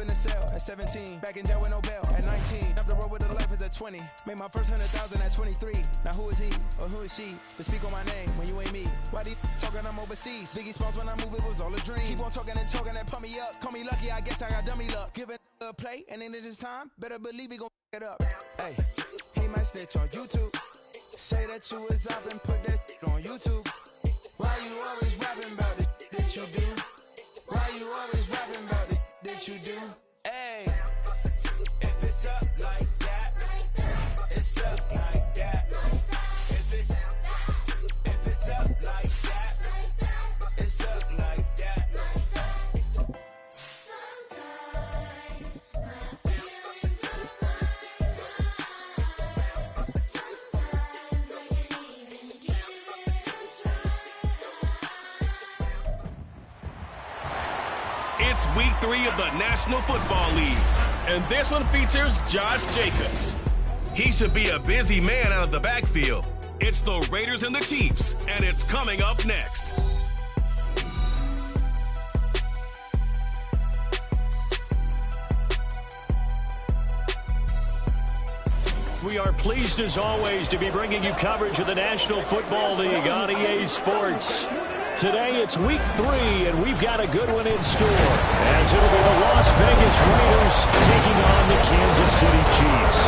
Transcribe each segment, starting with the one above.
in the cell at 17. Back in jail with no bail at 19. Up the road with the life is at 20. Made my first 100,000 at 23. Now who is he or who is she to speak on my name when you ain't me? Why these talking I'm overseas? Biggie Smalls when I move it was all a dream. Keep on talking and pump me up. Call me lucky, I guess I got dummy luck. Give it a play and then it's time. Better believe he gon' it up. Hey, he might snitch on YouTube. Say that you was up and put that on YouTube. Why you always rapping about it that you do? Why you always rapping about it that you do? Hey, if it's up like that, it's up like that. If it's up like that, it's up like that. It's week 3 of the National Football League, and this one features Josh Jacobs. He should be a busy man out of the backfield. It's the Raiders and the Chiefs, and it's coming up next. We are pleased as always to be bringing you coverage of the National Football League on EA Sports. Today it's week 3, and we've got a good one in store, as it'll be the Las Vegas Raiders taking on the Kansas City Chiefs.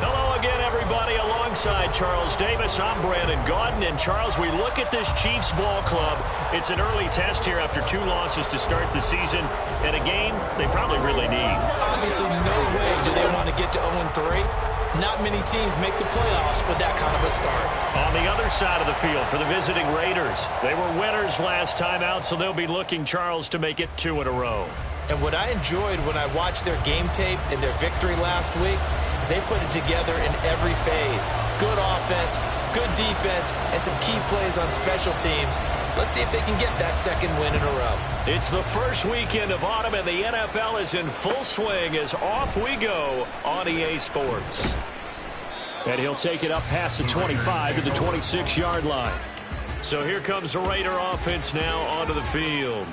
Hello again, everybody. Alongside Charles Davis, I'm Brandon Gaudin. And Charles, we look at this Chiefs ball club. It's an early test here after 2 losses to start the season, and a game they probably really need. Obviously, no way do they want to get to 0-3. Not many teams make the playoffs with that kind of a start. On the other side of the field for the visiting Raiders, they were winners last time out, so they'll be looking, Charles, to make it 2 in a row. And what I enjoyed when I watched their game tape and their victory last week is they put it together in every phase. Good offense, good defense, and some key plays on special teams. Let's see if they can get that second win in a row. It's the first weekend of autumn, and the NFL is in full swing as off we go on EA Sports. And he'll take it up past the 25 to the 26-yard line. So here comes the Raider offense now onto the field.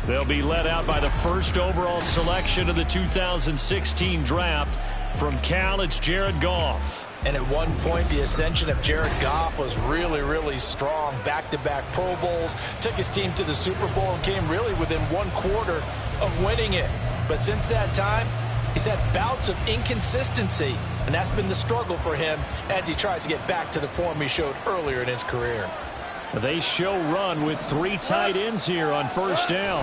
They'll be led out by the first overall selection of the 2016 draft. From Cal, it's Jared Goff. And at one point, the ascension of Jared Goff was really, really strong. Back-to-back Pro Bowls, took his team to the Super Bowl and came really within 1/4 of winning it. But since that time, he's had bouts of inconsistency, and that's been the struggle for him as he tries to get back to the form he showed earlier in his career. They show run with 3 tight ends here on first down.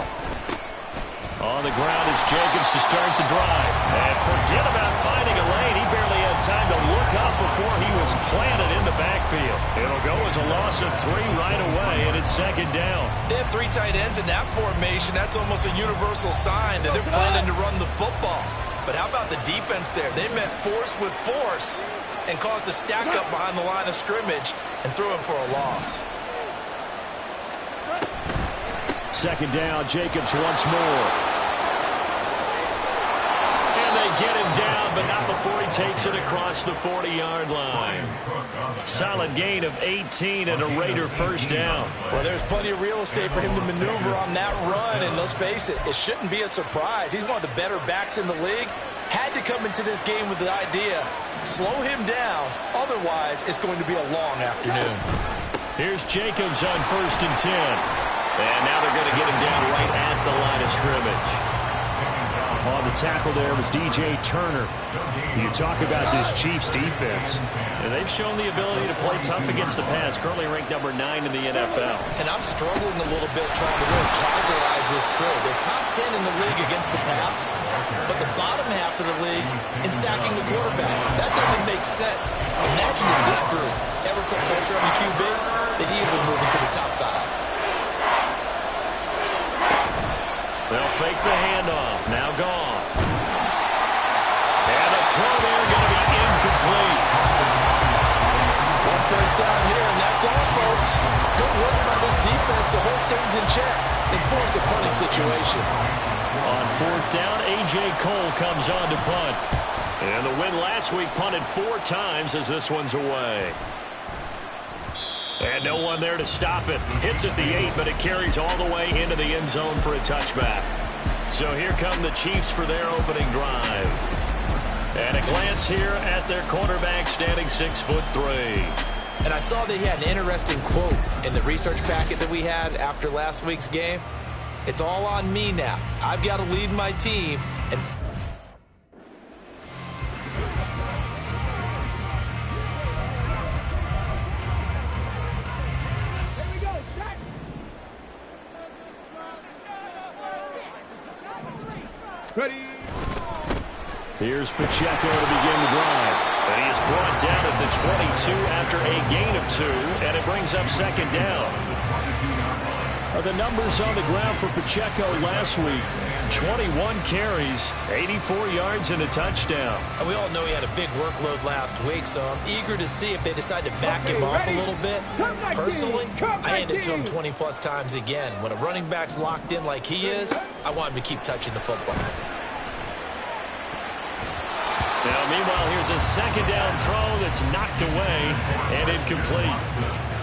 On the ground is Jacobs to start the drive. And forget about finding a lane. He barely had time to look up before he was planted in the backfield. It'll go as a loss of 3 right away, and it's second down. They have 3 tight ends in that formation. That's almost a universal sign that they're planning to run the football. But how about the defense there? They met force with force and caused a stack up behind the line of scrimmage and threw him for a loss. Second down, Jacobs once more. And they get him down, but not before he takes it across the 40-yard line. Solid gain of 18 and a Raider first down. Well, there's plenty of real estate for him to maneuver on that run, and let's face it, it shouldn't be a surprise. He's one of the better backs in the league. Had to come into this game with the idea, slow him down, otherwise it's going to be a long afternoon. Here's Jacobs on 1st and 10. And now they're going to get him down right at the line of scrimmage. On the tackle there was DJ Turner. You talk about this Chiefs defense, and they've shown the ability to play tough against the pass, currently ranked number 9 in the NFL. And I'm struggling a little bit trying to really categorize this crew. They're top 10 in the league against the pass, but the bottom half of the league in sacking the quarterback. That doesn't make sense. Imagine if this group ever put pressure on the QB, they'd easily move into the top 5. They'll fake the handoff. Now Goff. And the throw there going to be incomplete. One first down here, and that's all, folks. Good work by this defense to hold things in check and force a punting situation. On 4th down, A.J. Cole comes on to punt. And the win last week punted 4 times as this one's away. And no one there to stop it. Hits at the 8, but it carries all the way into the end zone for a touchback. So here come the Chiefs for their opening drive. And a glance here at their quarterback, standing 6'3". And I saw that he had an interesting quote in the research packet that we had after last week's game. It's all on me now. I've got to lead my team. And ready. Here's Pacheco to begin the drive. And he is brought down at the 22 after a gain of 2, and it brings up second down. The numbers on the ground for Pacheco last week: 21 carries, 84 yards, and a touchdown. And we all know he had a big workload last week, so I'm eager to see if they decide to back him off a little bit. Personally, I hand it to him 20-plus times again. When a running back's locked in like he is, I want him to keep touching the football. Now, meanwhile, here's a second down throw that's knocked away and incomplete.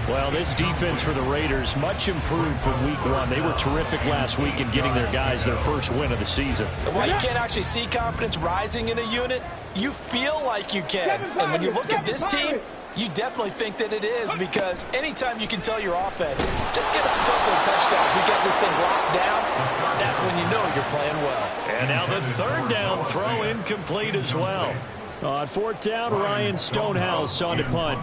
Well, this defense for the Raiders, much improved from week 1. They were terrific last week in getting their guys their first win of the season. While you can't actually see confidence rising in a unit, you feel like you can. And when you look at this team, you definitely think that it is, because anytime you can tell your offense, just give us a couple of touchdowns, we got this thing locked down, that's when you know you're playing well. And now the third down throw incomplete as well. On fourth down, Ryan Stonehouse on to punt.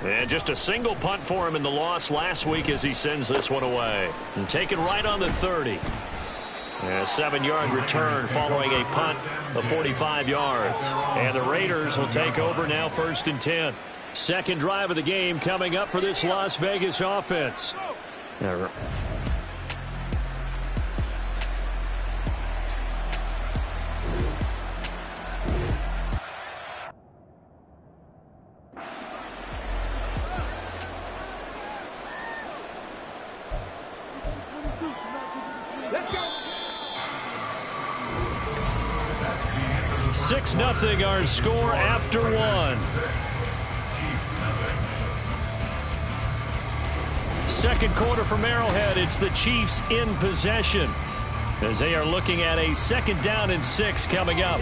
And just a single punt for him in the loss last week as he sends this one away. And taken right on the 30. And a 7-yard return following a punt of 45 yards. And the Raiders will take over now, 1st and 10. Second drive of the game coming up for this Las Vegas offense. Let's go. 6-0 our score after 1. Second quarter from Arrowhead. It's the Chiefs in possession as they are looking at a 2nd down and 6 coming up.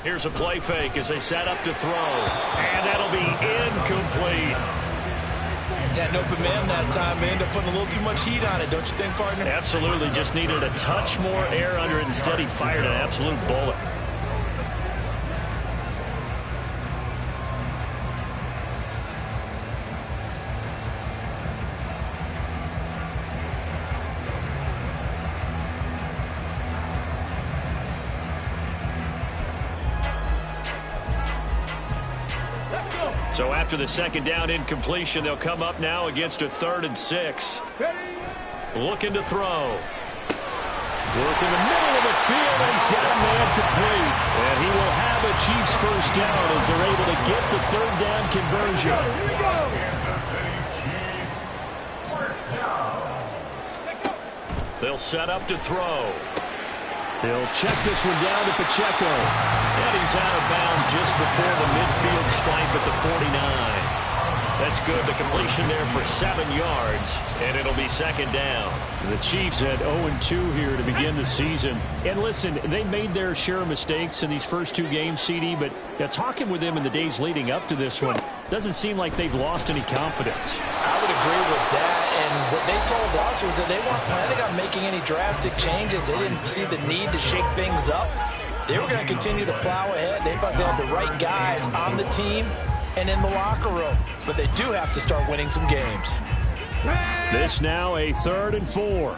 Here's a play fake as they set up to throw. And that'll be incomplete. Had an open man that time, but ended up putting a little too much heat on it, don't you think, partner? Absolutely. Just needed a touch more air under it. Instead, he fired an absolute bullet. So after the 2nd down incompletion, they'll come up now against a 3rd and 6. Looking to throw. Work in the middle of the field, and he's got a man complete. And he will have a Chiefs 1st down as they're able to get the 3rd down conversion. They'll set up to throw. He'll check this one down to Pacheco. And he's out of bounds just before the midfield stripe at the 49. That's good. The completion there for 7 yards, and it'll be 2nd down. The Chiefs had 0-2 here to begin the season. And listen, they made their share of mistakes in these first 2 games, CD, but talking with them in the days leading up to this one, doesn't seem like they've lost any confidence. I would agree with that. And what they told us was that they weren't planning on making any drastic changes. They didn't see the need to shake things up. They were going to continue to plow ahead. They thought they had the right guys on the team and in the locker room. But they do have to start winning some games. This now a 3rd and 4.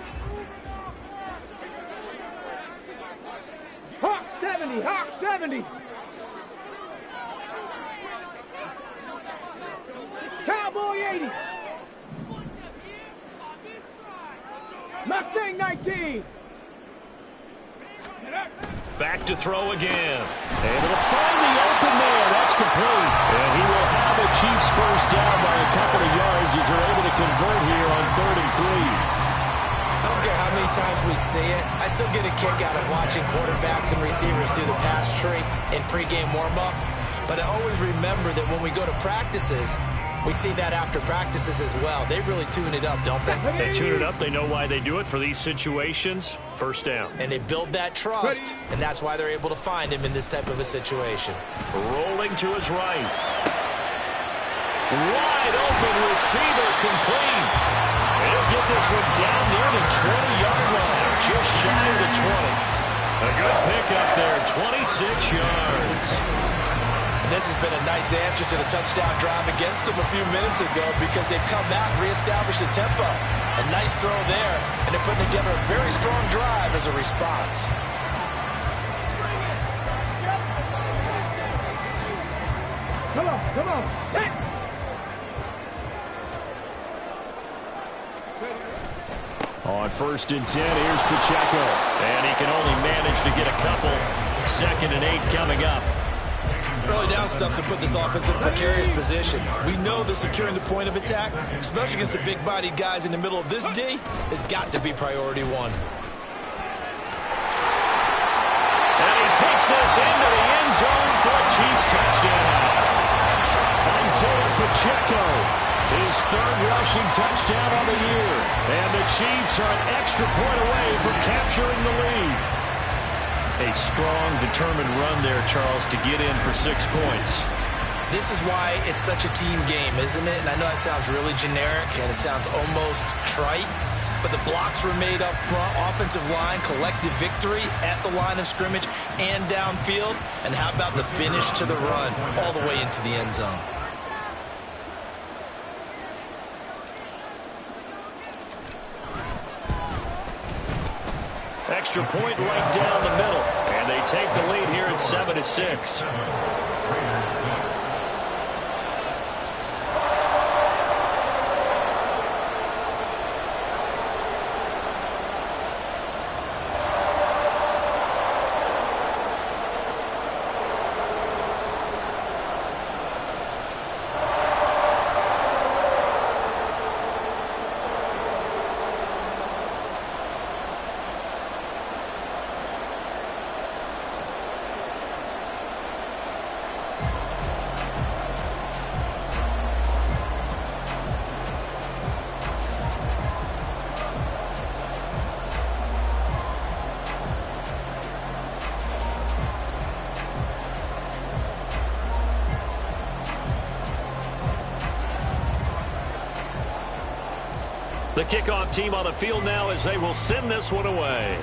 Hawk 70, Hawk 70. Cowboy 80. Mustang 19. Back to throw again. Able to find the open man. That's complete. And he will have the Chiefs first down by a couple of yards as they're able to convert here on 3rd and 3. I don't care how many times we see it. I still get a kick out of watching quarterbacks and receivers do the pass tree in pregame warm-up. But I always remember that when we go to practices, we see that after practices as well. They really tune it up, don't they? They tune it up. They know why they do it for these situations. First down. And they build that trust, and that's why they're able to find him in this type of a situation. Rolling to his right. Wide open receiver complete. He'll get this one down near the 20-yard line, just shy of the 20. A good pickup there, 26 yards. And this has been a nice answer to the touchdown drive against them a few minutes ago because they've come back and reestablished the tempo. A nice throw there, and they're putting together a very strong drive as a response. Come on, come on. Hey. On 1st and 10, here's Pacheco. And he can only manage to get a couple. 2nd and 8 coming up. Early down stuffs to put this offense in a precarious position. We know that securing the point of attack, especially against the big-bodied guys in the middle of this D, has got to be priority one. And he takes this into the end zone for a Chiefs touchdown. Isaiah Pacheco, his 3rd rushing touchdown on the year. And the Chiefs are an extra point away from capturing the lead. A strong, determined run there, Charles, to get in for 6 points. This is why it's such a team game, isn't it? And I know it sounds really generic and it sounds almost trite, but the blocks were made up front, offensive line, collective victory at the line of scrimmage and downfield. And how about the finish to the run all the way into the end zone? Extra point right down the middle. And they take the lead here at 7-6. The kickoff team on the field now as they will send this one away.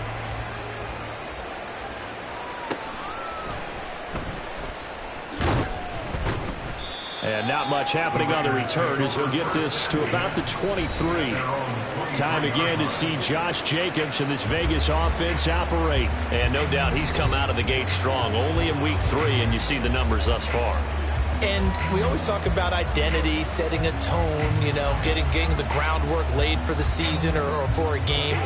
And not much happening on the return as he'll get this to about the 23. Time again to see Josh Jacobs and this Vegas offense operate. And no doubt he's come out of the gate strong, only in week 3, and you see the numbers thus far. And we always talk about identity, setting a tone, you know, getting the groundwork laid for the season or for a game.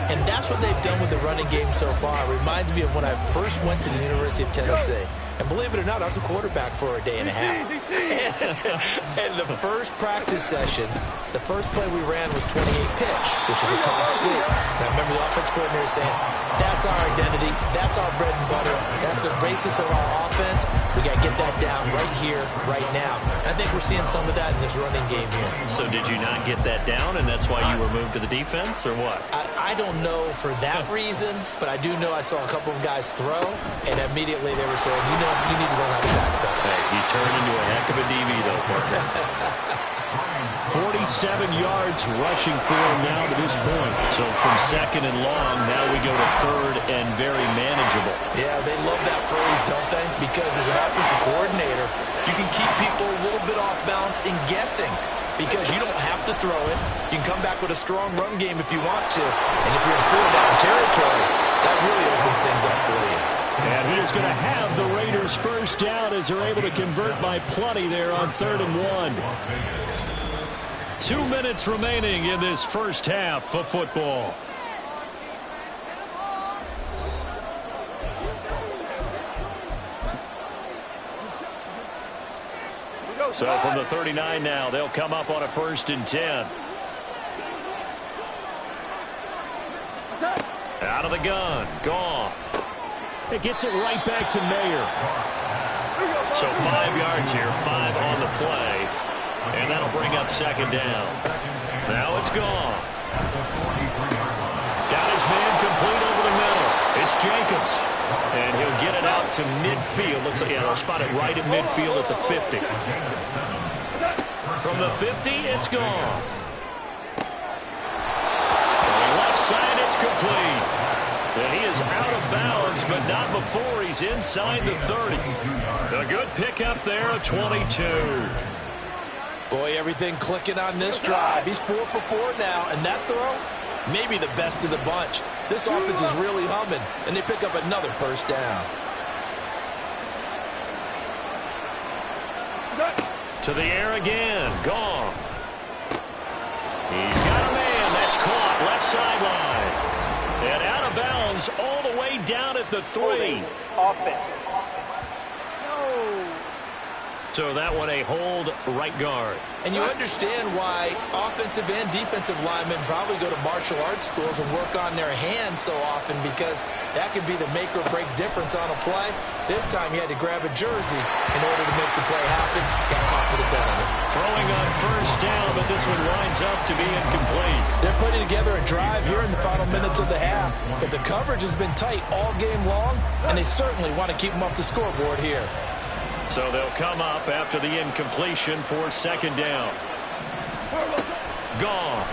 And that's what they've done with the running game so far. It reminds me of when I first went to the University of Tennessee. And believe it or not, I was a quarterback for a day and a half. And the first practice session, the first play we ran was 28 pitch, which is a toss sweep. And I remember the offense coordinator saying, that's our identity, that's our bread and butter, that's the basis of our offense. We got to get that down right here, right now. And I think we're seeing some of that in this running game here. So did you not get that down, and that's why you were moved to the defense, or what? I don't know for that reason, but I do know I saw a couple of guys throw, and immediately they were saying, you know, you need to learn how to backpedal. Hey, he turned into a heck of a DB, though, partner. 47 yards rushing for him now to this point. So from 2nd and long, now we go to 3rd and very manageable. Yeah, they love that phrase, don't they? Because as an offensive coordinator, you can keep people a little bit off balance and guessing. Because you don't have to throw it. You can come back with a strong run game if you want to. And if you're in 4-down territory, that really opens things up for you. And he is going to have the Raiders first down as they're able to convert by plenty there on 3rd and 1. 2 minutes remaining in this first half of football. So from the 39 now, they'll come up on a 1st and 10. Out of the gun, Goff. It gets it right back to Mayer. So 5 yards here, 5 on the play. And that'll bring up 2nd down. Now it's Goff. Got his man complete over the middle. It's Jacobs. And he'll get it out to midfield. Looks like, yeah, they'll spot it right at midfield at the 50. From the 50, it's Goff. From the left side, it's complete. And he is out of bounds, but not before he's inside the 30. A good pickup there, a 22. Boy, everything clicking on this drive. He's 4 for 4 now, and that throw, maybe the best of the bunch. This offense is really humming, and they pick up another 1st down. To the air again, Goff. He's got a man. That's caught left sideline. And out of bounds all the way down at the 3. Offense. So that one a hold right guard. And you understand why offensive and defensive linemen probably go to martial arts schools and work on their hands so often, because that can be the make or break difference on a play. This time he had to grab a jersey in order to make the play happen. Got caught for the penalty. Throwing on 1st down, but this one winds up to be incomplete. They're putting together a drive here in the final minutes of the half. But the coverage has been tight all game long, and they certainly want to keep them off the scoreboard here. So they'll come up after the incompletion for 2nd down. Goff.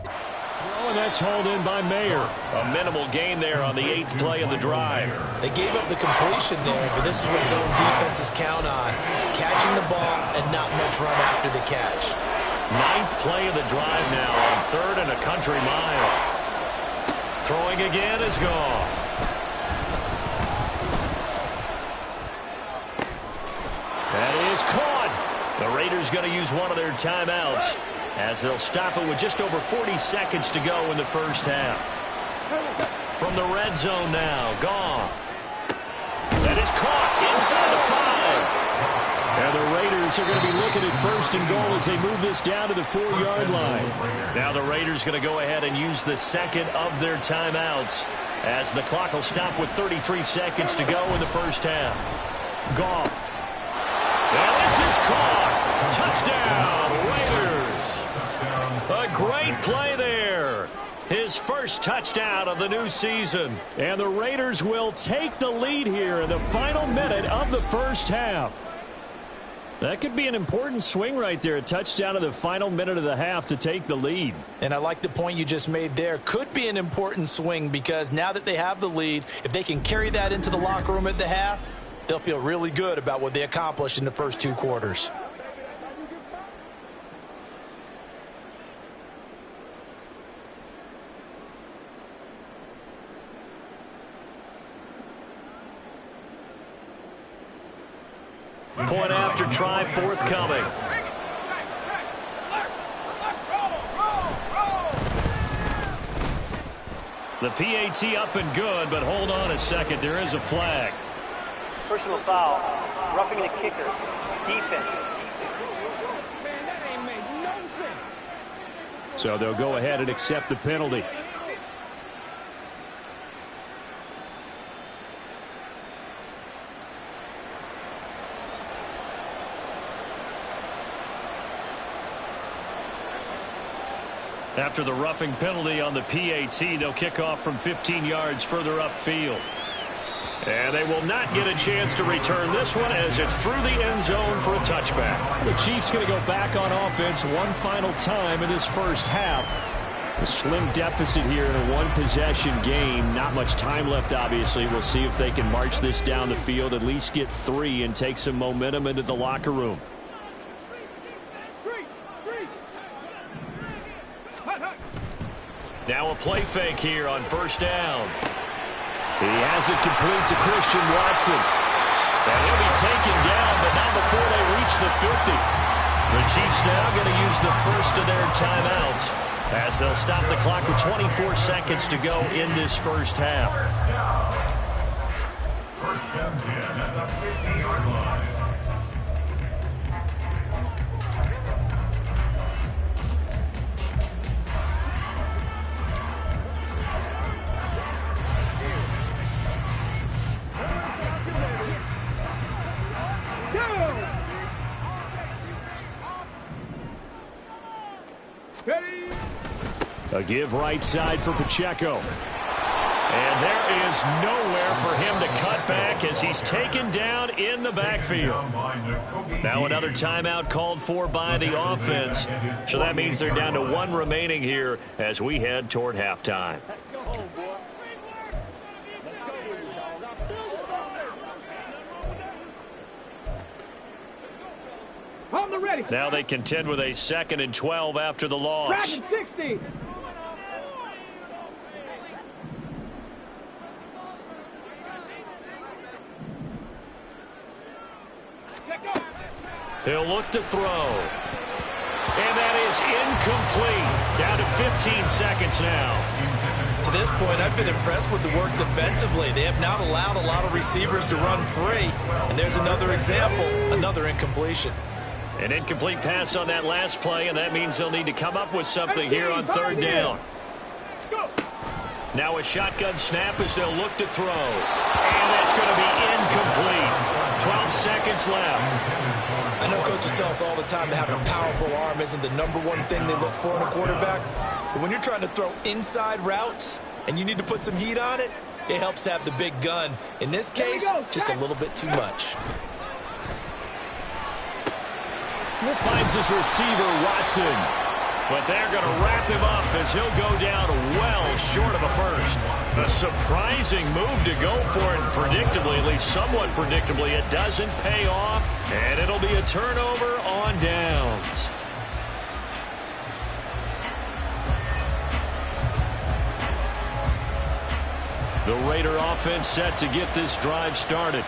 Throw, and that's hauled in by Mayer. A minimal gain there on the 8th play of the drive. They gave up the completion there, but this is what zone defenses count on. Catching the ball and not much run after the catch. 9th play of the drive now on 3rd and a country mile. Throwing again is Goff. That is caught. The Raiders going to use one of their timeouts as they'll stop it with just over 40 seconds to go in the 1st half. From the red zone now, Goff. That is caught inside the 5. And the Raiders are going to be looking at 1st and goal as they move this down to the 4-yard line. Now the Raiders going to go ahead and use the 2nd of their timeouts as the clock will stop with 33 seconds to go in the 1st half. Goff. And this is caught. Touchdown, Raiders. A great play there. His first touchdown of the new season. And the Raiders will take the lead here in the final minute of the 1st half. That could be an important swing right there. A touchdown in the final minute of the half to take the lead. And I like the point you just made there. Could be an important swing, because now that they have the lead, if they can carry that into the locker room at the half, they'll feel really good about what they accomplished in the first 2 quarters. Point after try forthcoming. The PAT up and good, but hold on a second. There is a flag. Personal foul. Roughing the kicker. Defense. Man, that ain't made no sense. So they'll go ahead and accept the penalty. After the roughing penalty on the PAT, they'll kick off from 15 yards further upfield. And they will not get a chance to return this one as it's through the end zone for a touchback. The Chiefs going to go back on offense one final time in this 1st half. A slim deficit here in a one-possession game. Not much time left, obviously. We'll see if they can march this down the field, at least get 3, and take some momentum into the locker room. Now a play fake here on 1st down. He has it complete to Christian Watson. And he'll be taken down, but not before they reach the 50. The Chiefs now going to use the 1st of their timeouts as they'll stop the clock with 24 seconds to go in this 1st half. 1st and 10 at the 50-yard line. A give right side for Pacheco. And there is nowhere for him to cut back as he's taken down in the backfield. Now another timeout called for by the offense. So that means they're down to one remaining here as we head toward halftime. Now they contend with a 2nd and 12 after the loss. 60. He'll look to throw. And that is incomplete. Down to 15 seconds now. To this point, I've been impressed with the work defensively. They have not allowed a lot of receivers to run free. And there's another example, another incompletion. An incomplete pass on that last play, and that means they'll need to come up with something here on 3rd down. Now a shotgun snap as they'll look to throw. And that's going to be incomplete. 12 seconds left. I know coaches tell us all the time that having a powerful arm isn't the #1 thing they look for in a quarterback. But when you're trying to throw inside routes and you need to put some heat on it, it helps have the big gun. In this case, just a little bit too much. Finds his receiver, Watson. But they're going to wrap him up as he'll go down well short of a first. A surprising move to go for it predictably, at least somewhat predictably. It doesn't pay off, and it'll be a turnover on downs. The Raider offense set to get this drive started.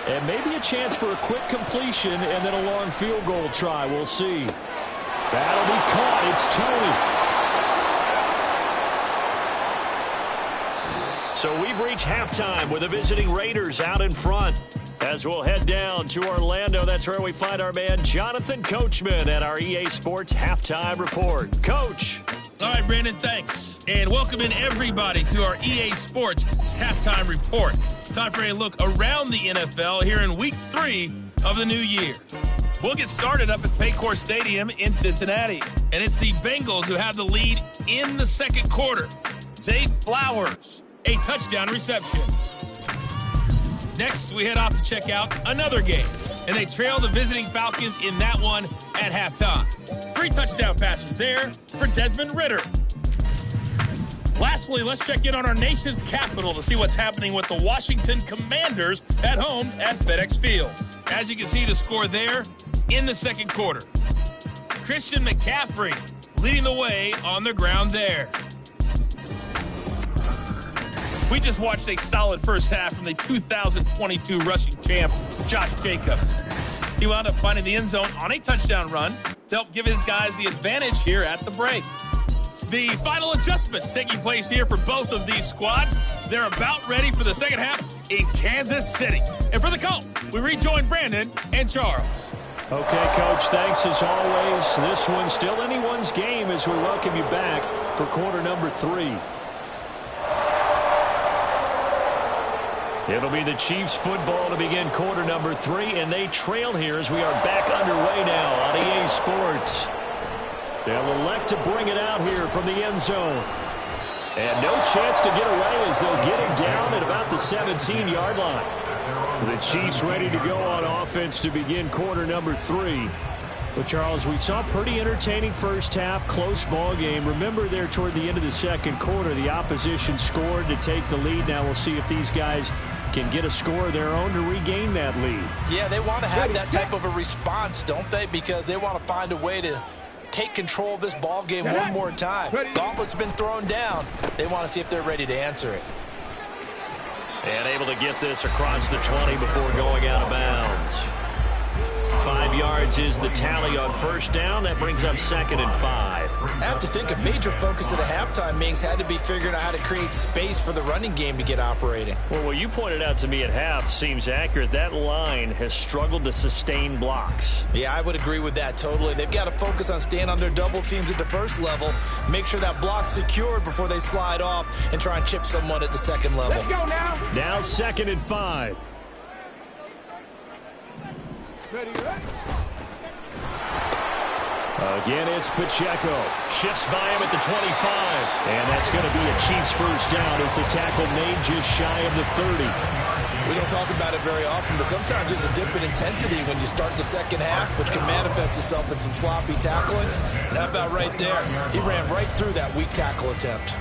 And maybe a chance for a quick completion and then a long field goal try. We'll see. That'll be caught. It's Tony. So we've reached halftime with the visiting Raiders out in front. As we'll head down to Orlando, that's where we find our man Jonathan Coachman at our EA Sports Halftime Report. Coach. All right, Brandon, thanks. And welcome in everybody to our EA Sports Halftime Report. Time for a look around the NFL here in Week 3 of the new year. We'll get started up at Paycor Stadium in Cincinnati. And it's the Bengals who have the lead in the 2nd quarter. Zay Flowers, a touchdown reception. Next, we head off to check out another game. And they trail the visiting Falcons in that one at halftime. 3 touchdown passes there for Desmond Ridder. Lastly, let's check in on our nation's capital to see what's happening with the Washington Commanders at home at FedEx Field. As you can see, the score there in the 2nd quarter. Christian McCaffrey leading the way on the ground there. We just watched a solid first half from the 2022 rushing champ, Josh Jacobs. He wound up finding the end zone on a touchdown run to help give his guys the advantage here at the break. The final adjustments taking place here for both of these squads. They're about ready for the 2nd half in Kansas City. And for the call, we rejoin Brandon and Charles. Okay, Coach, thanks as always. This one's still anyone's game as we welcome you back for quarter number 3. It'll be the Chiefs football to begin quarter number 3, and they trail here as we are back underway now on EA Sports. They'll elect to bring it out here from the end zone. And no chance to get away as they'll get him down at about the 17-yard line. The Chiefs ready to go on offense to begin quarter number 3. Well, Charles, we saw a pretty entertaining first half, close ball game. Remember there toward the end of the 2nd quarter, the opposition scored to take the lead. Now we'll see if these guys can get a score of their own to regain that lead. Yeah, they want to have that type of a response, don't they? Because they want to find a way to take control of this ball game one more time. Gauntlet's been thrown down. They want to see if they're ready to answer it. And able to get this across the 20 before going out of bounds. 5 yards is the tally on first down. That brings up 2nd and 5. I have to think a major focus of the halftime meetings had to be figuring out how to create space for the running game to get operating. Well, what you pointed out to me at half seems accurate. That line has struggled to sustain blocks. Yeah, I would agree with that totally. They've got to focus on staying on their double teams at the first level, make sure that block's secured before they slide off and try and chip someone at the 2nd level. Let's go now. Now 2nd and 5. Again, it's Pacheco. Shifts by him at the 25. And that's going to be a Chiefs first down as the tackle made just shy of the 30. We don't talk about it very often, but sometimes there's a dip in intensity when you start the second half, which can manifest itself in some sloppy tackling. And how about right there? He ran right through that weak tackle attempt.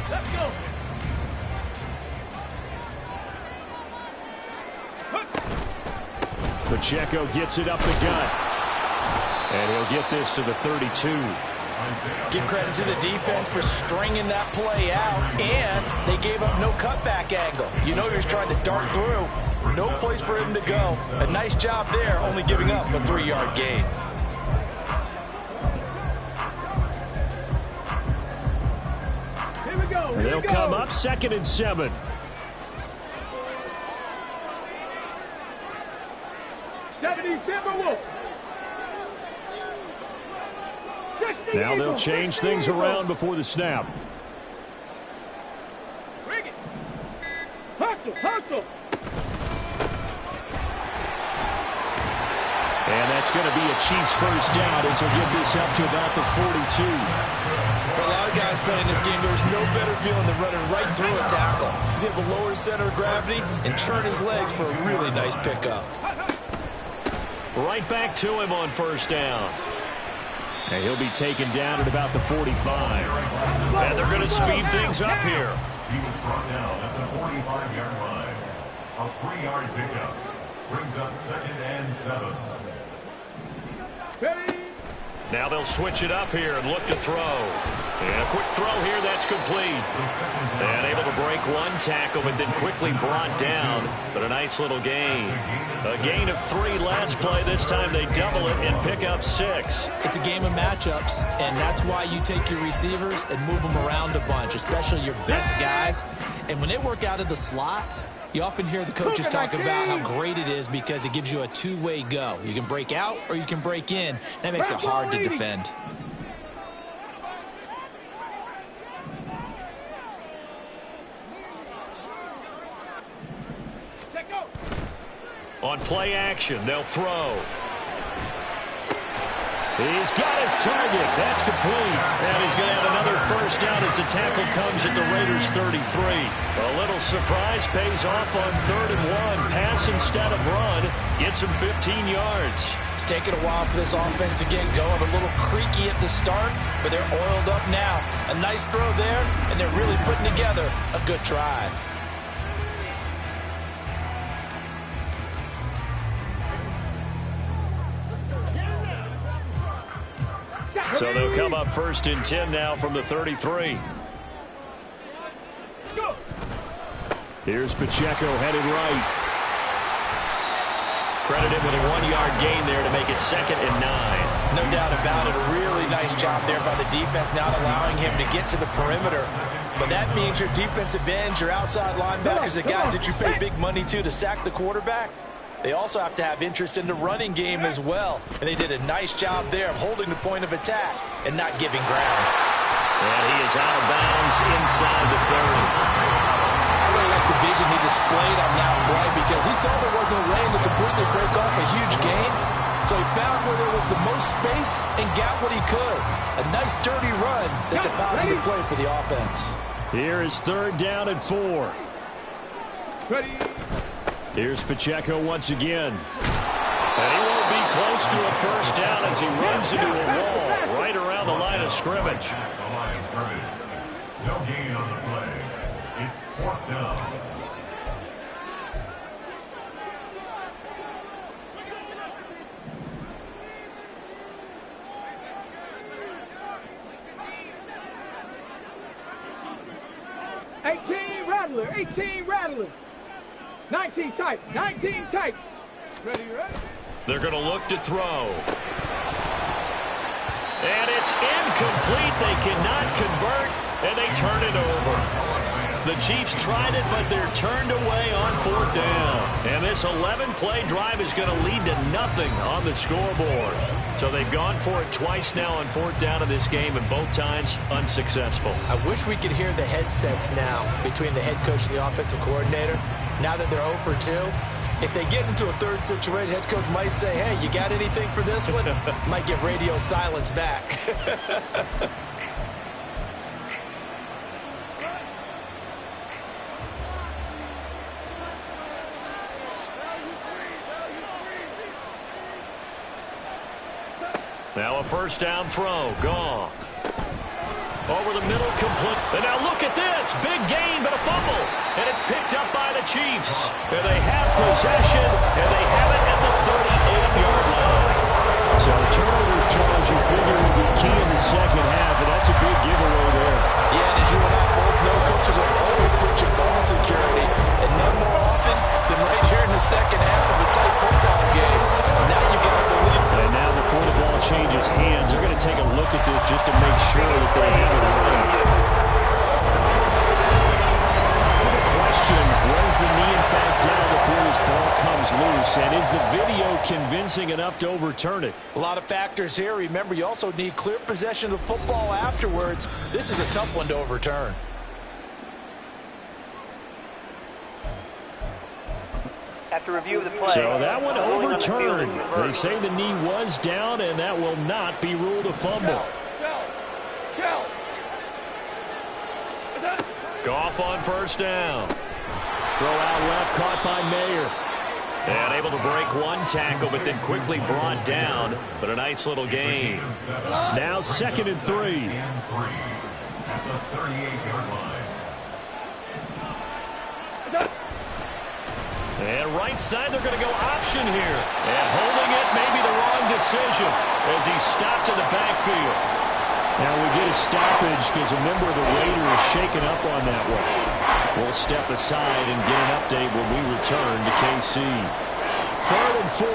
Let's go. Pacheco gets it up the gut. And he'll get this to the 32. Give credit to the defense for stringing that play out, and they gave up no cutback angle. You know he was trying to dart through. No place for him to go. A nice job there, only giving up a 3-yard gain. Here we go. And they'll come up 2nd and 7. Now they'll change things around before the snap. Bring it. Hustle. And that's going to be a Chiefs first down as he'll get this up to about the 42. For a lot of guys playing this game, there's no better feeling than running right through a tackle. He's able to lower his center of gravity and churn his legs for a really nice pickup. Right back to him on first down. And he'll be taken down at about the 45. And they're going to speed things up here. He was brought down at the 45-yard line. A 3-yard pickup brings up 2nd and 7. Now they'll switch it up here and look to throw. And a quick throw here, that's complete. And able to break one tackle, but then quickly brought down. But a nice little gain. A gain of 3 last play. This time they double it and pick up 6. It's a game of matchups, and that's why you take your receivers and move them around a bunch, especially your best guys. And when they work out of the slot, you often hear the coaches talk about how great it is because it gives you a two-way go. You can break out or you can break in. That makes it hard to defend. On play action, they'll throw. He's got his target. That's complete. And he's going to have another first down as the tackle comes at the Raiders' 33. A little surprise pays off on 3rd and 1. Pass instead of run. Gets him 15 yards. It's taken a while for this offense to get going. A little creaky at the start, but they're oiled up now. A nice throw there, and they're really putting together a good drive. So they'll come up 1st and 10 now from the 33. Here's Pacheco headed right. Credited with a 1-yard gain there to make it 2nd and 9. No doubt about it. A really nice job there by the defense, not allowing him to get to the perimeter. But that means your defensive ends, your outside linebackers, the guys that you pay big money to sack the quarterback, they also have to have interest in the running game as well. And they did a nice job there of holding the point of attack and not giving ground. And he is out of bounds inside the 30. I really like the vision he displayed on that play because he saw there wasn't a lane to completely break off a huge gain. So he found where there was the most space and got what he could. A nice dirty run that's a positive play for the offense. Here is 3rd down and 4. Ready. Here's Pacheco once again. And he won't be close to a first down as he runs into a wall right around the line of scrimmage. The line of scrimmage. No gain on the play. It's 4th down. Rattler, 18 Rattler. 19 tight, 19 tight. Ready. They're going to look to throw. And it's incomplete. They cannot convert, and they turn it over. The Chiefs tried it, but they're turned away on 4th down. And this 11-play drive is going to lead to nothing on the scoreboard. So they've gone for it twice now on 4th down in this game, and both times unsuccessful. I wish we could hear the headsets now between the head coach and the offensive coordinator. Now that they're 0 for 2, if they get into a third situation, head coach might say, hey, you got anything for this one? Might get radio silence back. Now a 1st down throw. Goff. Over the middle, complete. And now look at this. Big gain, but a fumble. And it's picked up by the Chiefs. And they have possession, and they have it at the 38-yard line. So turnovers, Charles, you figure will be key in the second half, and that's a big giveaway there. Yeah, and as you and I both know, coaches are always preaching ball security, and none more often than right here in the second half of a tight football game. Now you got to believe. And now before the ball changes hands, they're going to take a look at this just to make sure that they have it right. The question, was the knee in fact down before this ball comes loose? And is the video convincing enough to overturn it? A lot of factors here. Remember, you also need clear possession of the football afterwards. This is a tough one to overturn. After review of the play. So that one overturned. They say the knee was down, and that will not be ruled a fumble. Goff on 1st down. Throw out left, caught by Mayer. And able to break one tackle, but then quickly brought down. But a nice little gain. Now 2nd and 3. At the 38-yard line. And right side, they're going to go option here. And holding it may be the wrong decision as he stopped in the backfield. Now we get a stoppage because a member of the Raiders is shaken up on that one. We'll step aside and get an update when we return to KC. 3rd and 4.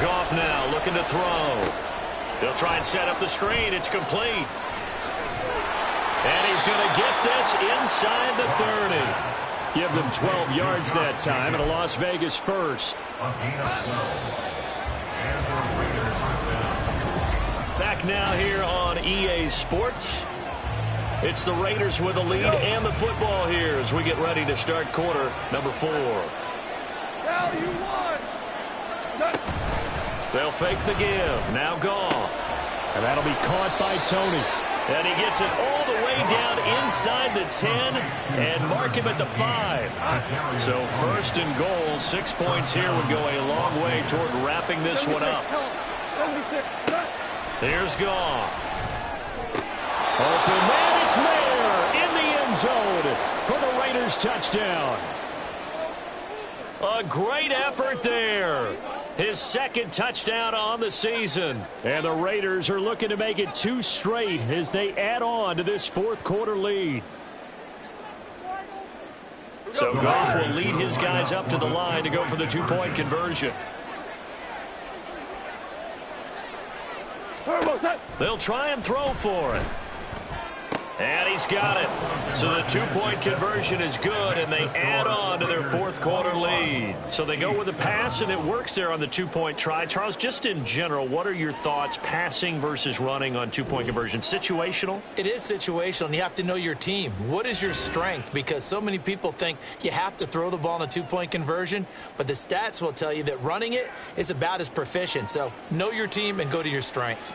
Goff now looking to throw. He'll try and set up the screen. It's complete. And he's going to get this inside the 30. Give them 12 yards that time and a Las Vegas first. Back now here on EA Sports. It's the Raiders with the lead and the football here as we get ready to start quarter number 4. They'll fake the give. Now Goff. And that'll be caught by Tony. And he gets it all the way down inside the 10 and mark him at the 5. So 1st and goal, 6 points here would go a long way toward wrapping this one up. Here's Goff. Open man, it's Mayer in the end zone for the Raiders touchdown. A great effort there. His 2nd touchdown on the season. And the Raiders are looking to make it 2 straight as they add on to this 4th quarter lead. So Goff will lead his guys up to the line to go for the 2-point conversion. They'll try and throw for it. And he's got it. So the 2-point conversion is good, and they add on to their 4th quarter lead. So they go with a pass, and it works there on the 2-point try. Charles, just in general, what are your thoughts passing versus running on 2-point conversion? Situational? It is situational, and you have to know your team. What is your strength? Because so many people think you have to throw the ball in a 2-point conversion, but the stats will tell you that running it is about as proficient. So know your team and go to your strength.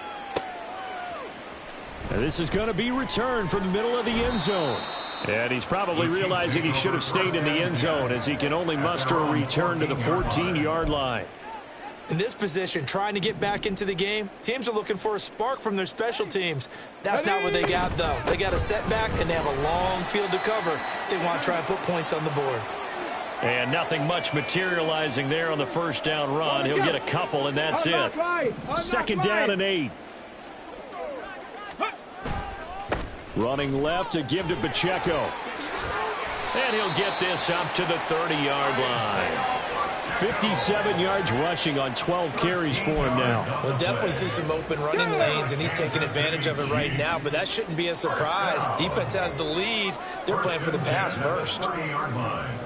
And this is going to be returned from the middle of the end zone. And he's probably realizing he should have stayed in the end zone as he can only muster a return to the 14-yard line. In this position, trying to get back into the game, teams are looking for a spark from their special teams. That's not what they got, though. They got a setback, and they have a long field to cover if they want to try and put points on the board. And nothing much materializing there on the 1st down run. He'll get a couple, and that's it. 2nd down and 8. Running left to give to Pacheco. And he'll get this up to the 30-yard line. 57 yards rushing on 12 carries for him now. We'll definitely see some open running lanes, and he's taking advantage of it right now, but that shouldn't be a surprise. Defense has the lead. They're playing for the pass first. 30-yard line.